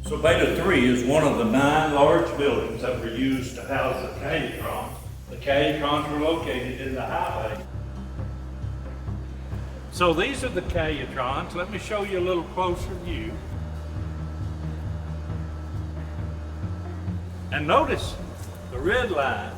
So beta3 is one of the 9 large buildings that were used to house the cayatrons. The cayatrons were located in the highway. So these are the cayatrons. Let me show you a little closer view. And notice the red line.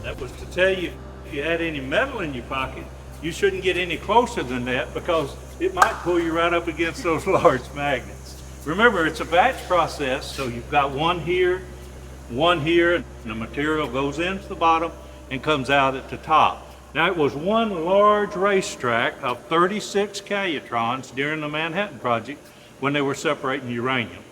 That was to tell you if you had any metal in your pocket, you shouldn't get any closer than that because it might pull you right up against those large magnets. Remember, it's a batch process, so you've got one here, and the material goes into the bottom and comes out at the top. Now, it was one large racetrack of 36 cayatrons during the Manhattan Project when they were separating uranium.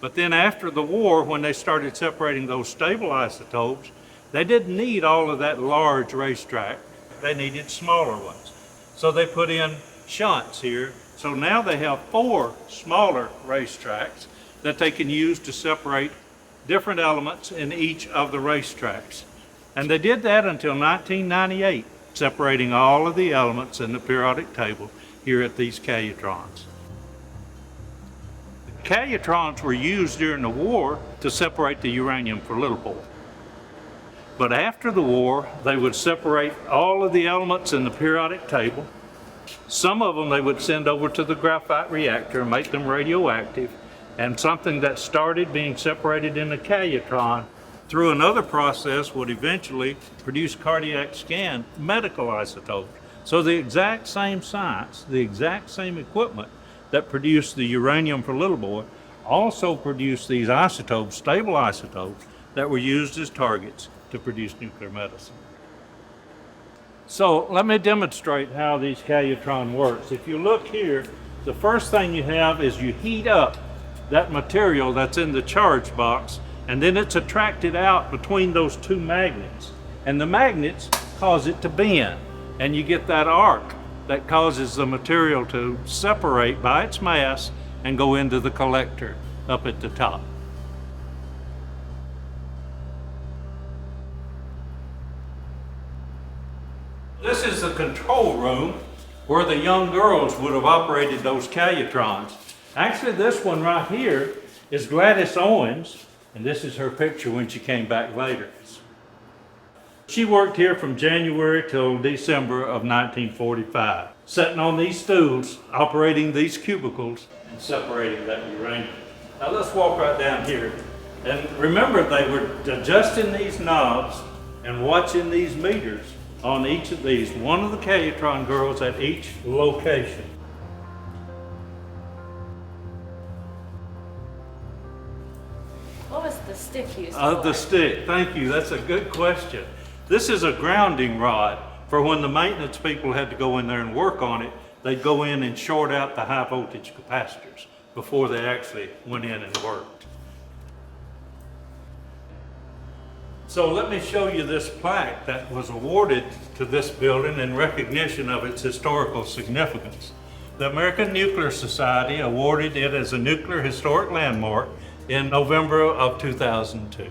But then after the war, when they started separating those stable isotopes, they didn't need all of that large racetrack. They needed smaller ones. So they put in shunts here. So now they have 4 smaller racetracks that they can use to separate different elements in each of the racetracks. And they did that until 1998, separating all of the elements in the periodic table here at these cayatrons. The cayatrons were used during the war to separate the uranium for little boy. But after the war, they would separate all of the elements in the periodic table. Some of them they would send over to the graphite reactor and make them radioactive, and something that started being separated in the calytron through another process would eventually produce cardiac scan medical isotopes. So the exact same science, the exact same equipment that produced the uranium for little boy also produced these isotopes, stable isotopes, that were used as targets to produce nuclear medicine. So let me demonstrate how these calytron works. If you look here, the first thing you have is you heat up that material that's in the charge box, and then it's attracted out between those 2 magnets. And the magnets cause it to bend, and you get that arc that causes the material to separate by its mass and go into the collector up at the top. This is the control room where the young girls would have operated those calytrons. Actually, this one right here is Gladys Owens, and this is her picture when she came back later. She worked here from January till December of 1945, sitting on these stools, operating these cubicles, and separating that uranium. Now let's walk right down here. And remember, they were adjusting these knobs and watching these meters on each of these, one of the calytron girls at each location. What was the stick used for? The stick, thank you, that's a good question. This is a grounding rod for when the maintenance people had to go in there and work on it. They'd go in and short out the high voltage capacitors before they actually went in and worked. So let me show you this plaque that was awarded to this building in recognition of its historical significance. The American Nuclear Society awarded it as a Nuclear Historic Landmark in November of 2002.